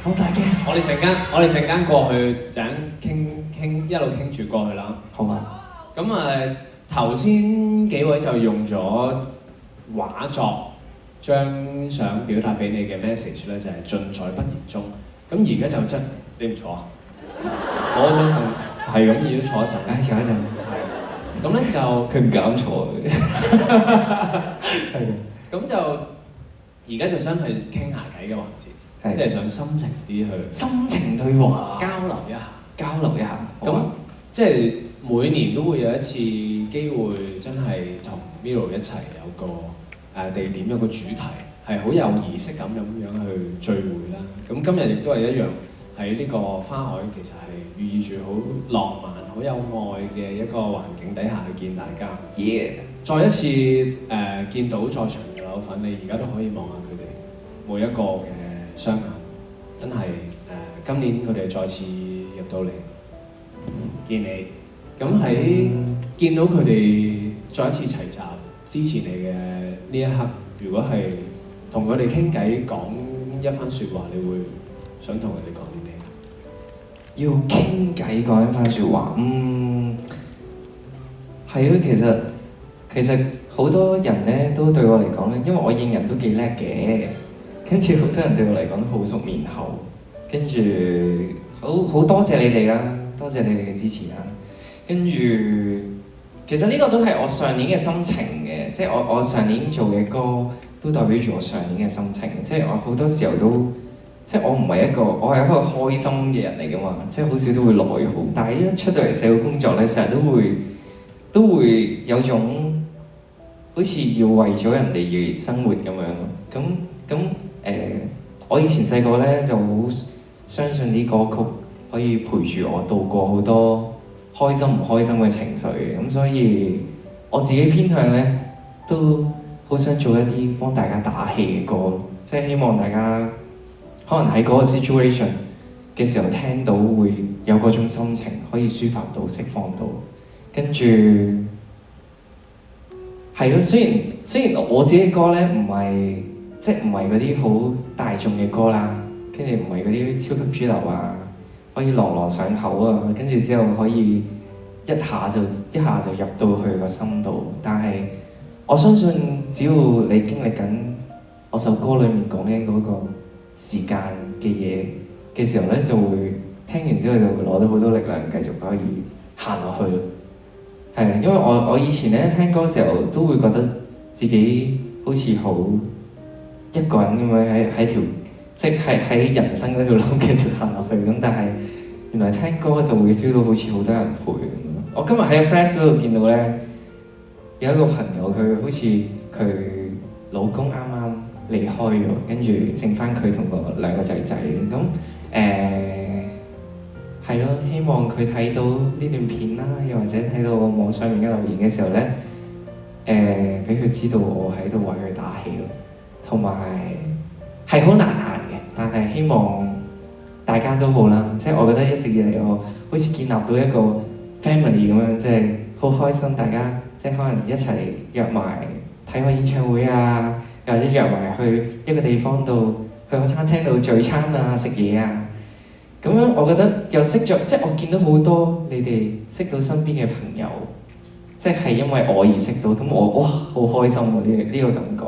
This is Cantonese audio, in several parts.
好大嘅。我哋陣間過去就傾一路傾住過去啦。好啊。咁頭先幾位就用咗畫作將想表達俾你嘅 message 咧，就係盡在不言中。咁而家就真你唔坐啊？攞張凳係咁要坐一陣。坐一陣。係。咁咧就佢唔敢坐嘅。係嘅。咁就而家就真係傾下偈嘅環節，即係想心情啲去心情對話，交流一下。交流一下。咁即係每年都會有一次機會，真係同 Miro 一齊有個地點，有個主題，係好有儀式感咁樣去聚會啦。咁今日亦都係一樣，喺呢個花海其實係寓意住好浪漫、好有愛嘅一個環境底下去見大家。再一次見到在場嘅柳粉，你而家都可以望下佢哋每一個嘅雙眼，真係今年佢哋再次入到嚟見你。咁喺見到佢哋再一次齊集支持你嘅呢一刻，如果係同佢哋傾偈講一番説話，你會想同佢哋講啲咩？要傾偈講一番説話，係咯，其實好多人咧都對我嚟講咧，因為我應人都幾叻嘅，跟住好多人對我嚟講都好熟面口，跟住好多謝你哋啦，多謝你哋嘅支持啦。跟住，其實呢個都係我上年嘅心情嘅，即係我上年做嘅歌都代表住我上年嘅心情。即係我好多時候都，即係我係一個開心嘅人嚟㗎嘛，即係好少都會內耗。但係一出到嚟社會工作咧，成日都會有種好似要為咗人哋而生活咁樣咯。我以前細個咧就好相信啲歌曲可以陪住我度過好多開心唔開心嘅情緒，咁所以我自己偏向咧都好想做一啲幫大家打氣嘅歌，即係希望大家可能喺嗰個 situation 嘅時候聽到會有嗰種心情可以抒發到、釋放到，跟住係咯。雖然我自己嘅歌咧唔係嗰啲好大眾嘅歌啦，跟住唔係嗰啲超級主流啊，可以朗朗上口啊，跟住之後可以一下就入到去個心度。但係我相信，只要你經歷緊我首歌裡面講緊嗰個時間嘅嘢嘅時候咧，就會聽完之後就會攞到好多力量，繼續可以行落去咯。係啊，因為我以前咧聽歌嘅時候都會覺得自己好似好一個人咁樣喺條即係喺人生嗰條路繼續行落去咁，但係原來聽歌就會 feel 到好似好多人陪咁。我今日喺 Flash 嗰度見到咧，有一個朋友佢好似佢老公啱啱離開咗，跟住剩翻佢同個兩個仔仔咁係咯，希望佢睇到呢段片啦，又或者睇到我網上面嘅留言嘅時候咧，俾佢知道我喺度為佢打氣咯，同埋係好難行嘅，但係希望大家都好啦。即係我覺得一直以嚟我好似建立到一個 family 咁樣，即係好開心，大家即係可能一齊約埋睇個演唱會啊，又或者約埋去一個地方度，去個餐廳度聚餐啊、食嘢啊。咁樣我覺得又識咗，即係我見到好多你哋識到身邊嘅朋友，即係因為我而識到，咁我哇好開心喎！呢個感覺，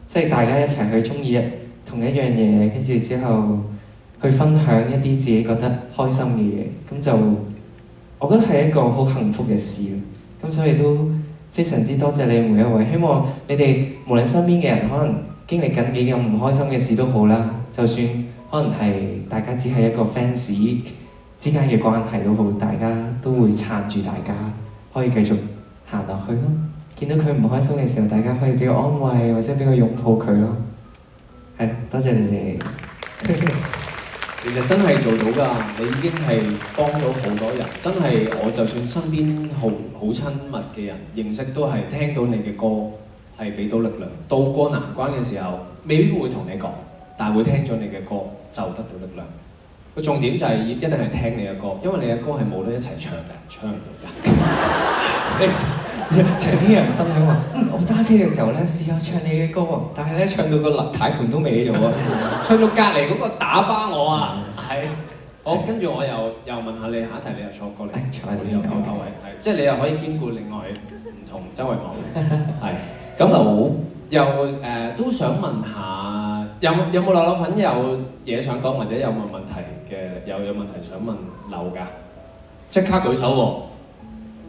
即係大家一齊去鍾意同一樣嘢，跟住之後去分享一啲自己覺得開心嘅嘢，咁就我覺得係一個好幸福嘅事。咁所以都非常之多謝你每一位，希望你哋無論身邊嘅人可能經歷緊幾咁唔開心嘅事都好啦，就算可能係大家只係一個 fans 之間嘅關係都好，大家都會撐住大家，可以繼續行落去咯。見到佢唔開心嘅時候，大家可以俾個安慰，或者俾個擁抱佢咯。係，多謝你哋。其實真係做到㗎，你已經係幫到好多人。真係我就算身邊好親密嘅人認識，都係聽到你嘅歌係俾到力量。渡過難關嘅時候，未必會同你講，但係會聽咗你嘅歌就得到力量。個重點就係一定係聽你嘅歌，因為你嘅歌係冇得一齊唱嘅，唱唔到㗎。就係啲人分享話，我揸車嘅時候咧試下唱你嘅歌喎，但係咧唱到個軚盤都歪咗啊！唱到隔離嗰個打巴我啊，係。好，跟住我又問下你下一題，你又坐過嚟，坐喺呢有邊邊位？係，即係你又可以兼顧另外唔同周圍網。係。咁好又都想問下，有冇漏漏粉有嘢想講，或者有冇問題嘅？有問題想問漏㗎？即刻舉手喎！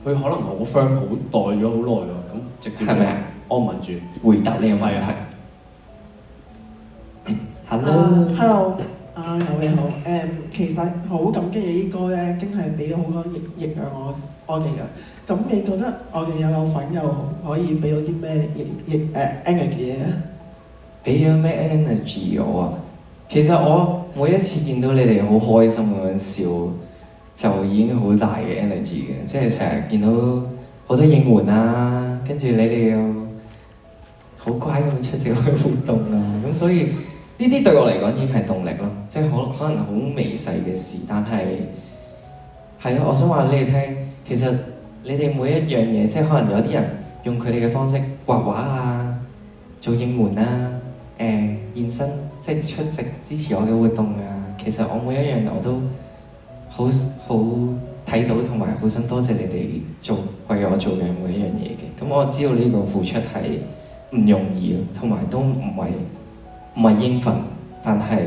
佢可能好 firm， 好待咗好耐喎，咁直接係咪啊？安穩住回答呢個問題。Hello， 你好，其實好感激你啲歌咧，經係俾咗好多益養我哋嘅。咁你覺得我哋又有份又可以俾到啲咩energy 咧？俾咗咩 energy 我啊？其實我每一次見到你哋好開心咁樣笑，就已經好大嘅 energy 嘅，即係成日見到好多應援啊，跟住你哋又好乖咁出席我嘅活動啊，咁所以呢啲對我嚟講已經係動力咯，即係可能好微細嘅事，但係係咯，我想話俾你聽，其實你哋每一樣嘢，即係可能有啲人用佢哋嘅方式畫畫啊，做應援啊，現身即係出席支持我嘅活動啊，其實我每一樣我都好睇到，同埋好想多謝你哋為我做嘅每一樣嘢嘅。咁我知道呢個付出係唔容易咯，同埋都唔係應份，但係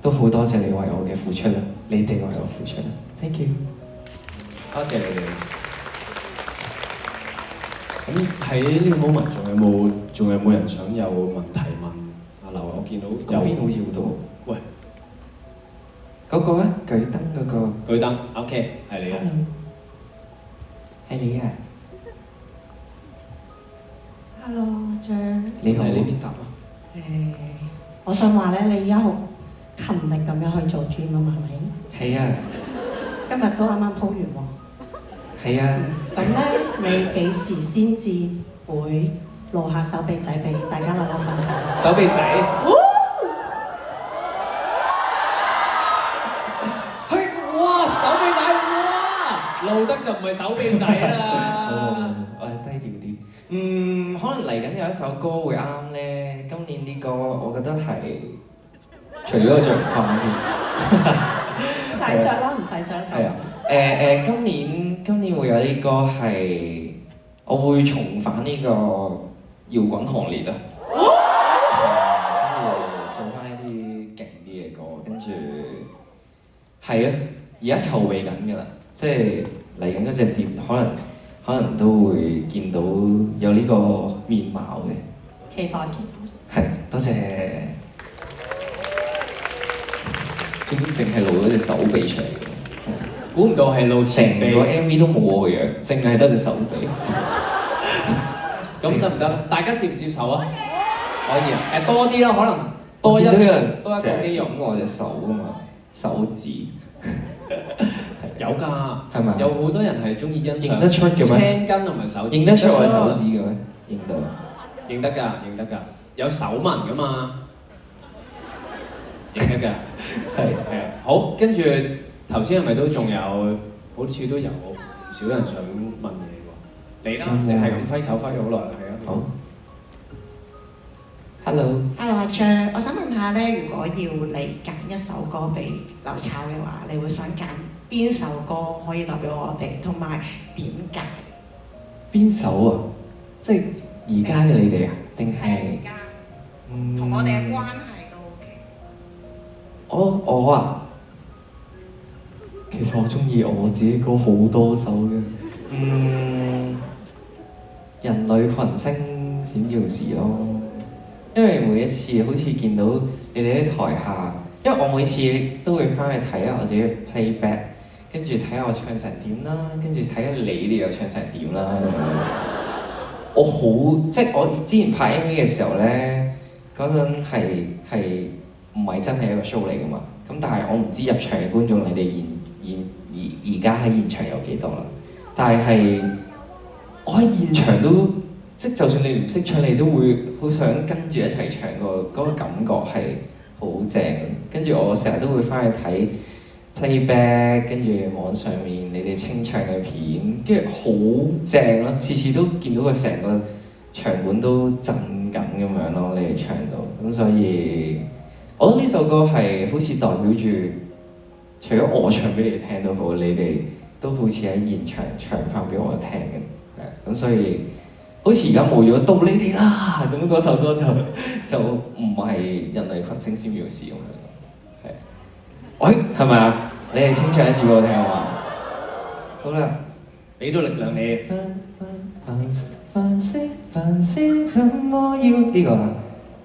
都好多謝你為我嘅付出啦，你哋為我付出啦 ，thank you， 多謝你哋。咁喺呢個 moment 仲有冇人想有問題問阿劉？我見到嗰邊好似好多。喂，嗰個啊，舉燈嗰個。舉燈 ，OK， 係你啊。係你啊。 Hello， 阿張。你好。係呢邊答啊。我想話咧，你而家好勤力咁樣去做 gym 啊嘛，係咪？係啊。今日都啱啱鋪完喎。係啊。咁咧，你幾時先至會露下手臂仔俾大家留分享？手臂仔。哇！手臂仔，哇！露得就唔係手臂仔啦。我係低調啲。可能嚟緊有一首歌會啱咧。今年啲歌，我覺得係除咗着唔翻添。使着啦，唔使着就。係啊。今年會有啲歌係，我會重返呢個搖滾行列啊。跟住做翻一啲勁啲嘅歌，跟住係啊，而家籌備緊㗎啦，即係嚟緊嗰隻碟，可能都會見到有呢個面貌嘅。期待。係，多謝。點解淨係露咗隻手臂出嚟嘅？估唔到係露成前臂。個 MV 都冇我嘅樣，淨係得隻手臂。咁得唔得？大家接唔接受啊？可以啊。多啲啦，可能多一見到有人多一個肌肉成日影我隻手啊嘛，手指。有㗎，係咪？有好多人係中意欣賞認得出嘅咩？青筋同埋手指。認得出我手指嘅咩？認到。認得㗎，認得㗎，有手紋㗎嘛。認得㗎，係啊。好，跟住頭先係咪都仲有？好似都有唔少人想問嘢喎。你啦，你係咁揮手揮咗好耐啦，係啊。好。Hello。Hello， 阿張，我想問下咧，如果要你揀一首歌俾劉炒嘅話，你會想揀邊首歌可以代表我哋，同埋點解？邊首啊？即係而家嘅你哋啊？定係？同我哋嘅關係都 OK。我啊，其實我中意我自己歌好多首嘅。人類群星閃耀時咯。因為每一次好似見到你哋喺台下，因為我每次都會翻去睇下我自己 playback， 跟住睇下我唱成點啦，跟住睇下你哋又唱成點啦。我好即係我之前拍 MV 嘅時候咧，嗰陣係唔係真係一個 show 嚟㗎嘛？咁但係我唔知入場嘅觀眾你哋而家喺現場有幾多啦？但係我喺現場都即係就算你唔識唱，你都會好想跟住一齊唱嗰個感覺係好正。跟住我成日都會翻去睇 playback，跟住網上面你哋清唱嘅片，跟住好正咯，次次都見到個成個場館都震緊咁樣咯，你哋唱到，咁所以我覺得呢首歌係好似代表住，除咗我唱俾你哋聽都好，你哋都好似喺現場唱翻俾我聽嘅，咁所以好似而家冇咗到你哋啦，咁嗰首歌就唔係人類群星閃耀時咁樣，係，喂，係咪啊？你哋清唱一次俾我聽好嘛？好啦，俾到力量你。繁星繁星怎麼要呢個啊？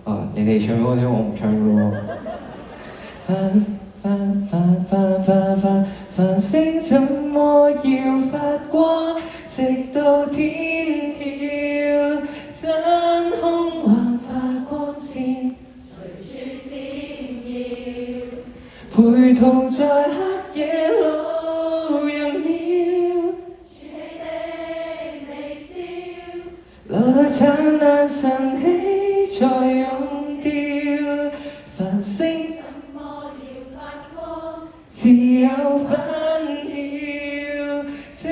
哦，你哋唱俾我聽，我唔唱嘅喎。繁星怎麼要發光，直到天曉，真空還發光線，隨處閃耀，陪同在黑夜路入秒，留待燦爛晨曦再溶掉，繁星怎麼要發光，自有紛擾，星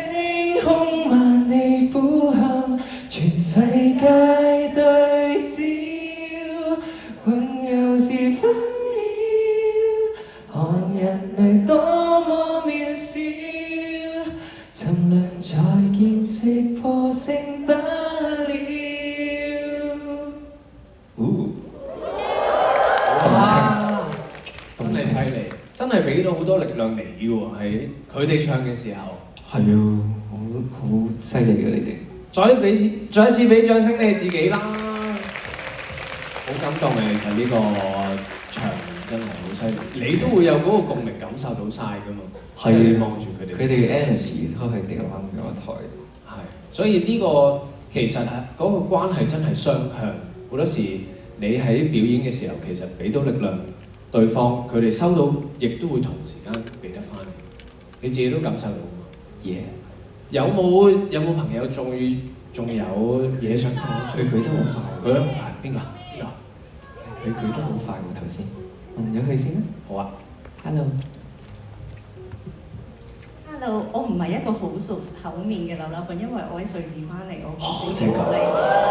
空萬里俯瞰，全世界對照，雲遊是紛擾，看人類多麼渺小，沉淪在見識破星不了。哇！真係犀利，真係俾到好多力量你嘅喎，係佢哋唱嘅時候。係啊，好犀利嘅你哋。再一次俾掌聲你哋自己啦！好感動嘅，其實呢個場真係好犀利，你都會有嗰個共鳴感受到晒㗎嘛。係望住佢哋。佢哋嘅 energy 都係掉翻俾我台。係，所以呢個其實係嗰個關係真係雙向。好多時你喺表演嘅時候，其實俾到力量對方，佢哋收到，亦都會同時間俾得翻你。你自己都感受到嘛？有冇朋友仲有嘢想講？佢舉得好快，舉得好快，邊個？佢舉得好快喎，頭先。問咗佢先啦。好啊。Hello。Hello，我唔係一個好熟口面嘅流粉，因為我喺瑞士翻嚟，我好少正㗎。過嚟。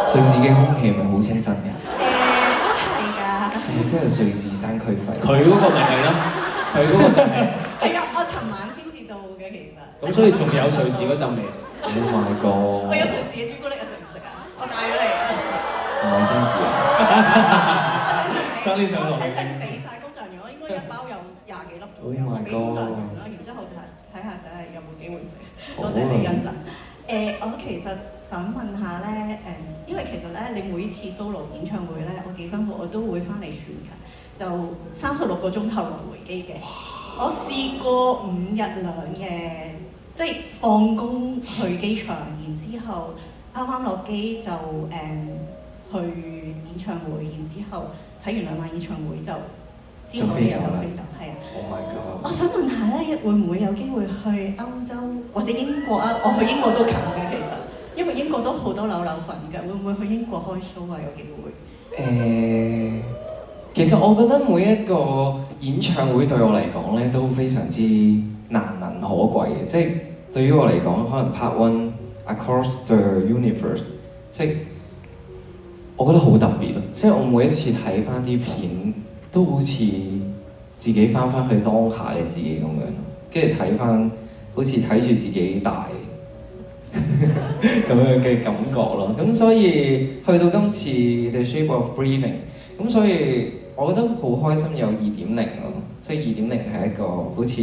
瑞士嘅空氣係咪好清新嘅？都係㗎。即係瑞士山區肺。佢嗰個咪係咯，佢嗰個就係。係啊，我尋晚先至到嘅其實。咁所以仲有瑞士嗰陣味。Oh my god！我有瑞士嘅朱古力啊，食唔食啊？我帶咗嚟。唔係真事啊！爭啲想講。等陣俾晒工作人員，我應該一包有20幾粒左右，我俾工作人員啦，然之後睇下有冇機會食。多謝你欣賞。我其實想問下咧，因為其實咧，你每次 solo 演唱會咧，我幾辛苦，我都會翻嚟全勤，就36個鐘頭來回機嘅。我試過5日2夜，即係放工去機場，然之後啱啱落機就去演唱會，然之後睇完2晚演唱會就之後嘅就飛走，係啊。Oh my god！我想問下咧，會唔會有機會去歐洲或者英國啊？我去英國都近嘅其實，因為英國都好多扭粉㗎，會唔會去英國開 show 啊？有機會？其實我覺得每一個演唱會對我嚟講咧都非常之難能可貴嘅，即係對於我嚟講，可能 Part One Across the Universe， 即係我覺得好特別咯。即係我每一次睇翻啲片，都好似自己翻去當下嘅自己咁樣，跟住睇翻好似睇住自己大咁樣嘅感覺咯。咁所以去到今次 The Shape of Breathing， 咁所以我覺得好開心有2.0咯，即係2.0係一個好似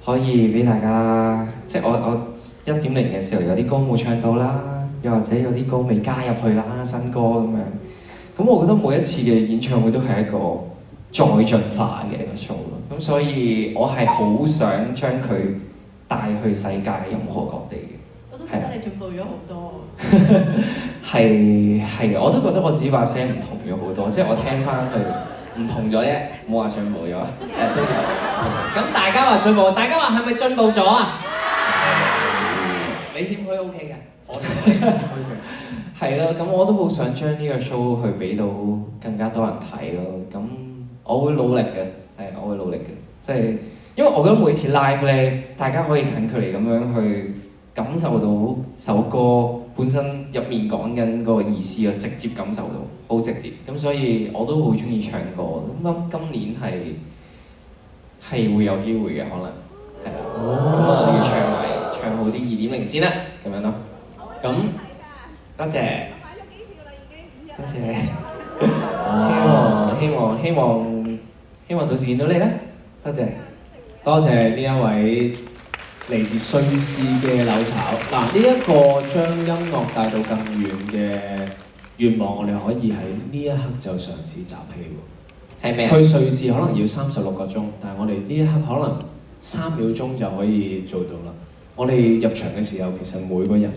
可以俾大家，即係我1.0嘅時候有啲歌冇唱到啦，又或者有啲歌未加入去啦，新歌咁樣。咁我覺得每一次嘅演唱會都係一個再進化嘅一個 show 咯。咁所以我係好想將佢帶去世界任何各地嘅。我都覺得你進步咗好多。係，我都覺得我自己把聲唔同咗好多，即係我聽翻去唔同咗啫，冇話進步咗，都有。咁大家話進步，大家話係咪進步咗啊？你謙虛 OK 嘅，我同你謙虛啫。係啦，咁我都好想將呢個 show 去俾到更加多人睇咯。咁我會努力嘅，係我會努力嘅，即係因為我覺得每次 live 咧，大家可以近距離咁樣去感受到首歌本身入面講緊嗰個意思啊，直接感受到，好直接。咁所以我都好中意唱歌。咁今年係會有機會嘅，可能係啦。咁啊要唱好啲2.0先啦，咁樣咯。咁多謝。買咗機票啦，已經。多謝。希望到時見到你啦。多謝。多謝呢一位嚟自瑞士嘅柳炒。嗱，呢一個將音樂帶到更遠嘅願望，我哋可以喺呢一刻就嘗試集氣喎。係咩啊？去瑞士可能要36個鐘，但係我哋呢一刻可能3秒鐘就可以做到啦。我哋入場嘅時候，其實每個人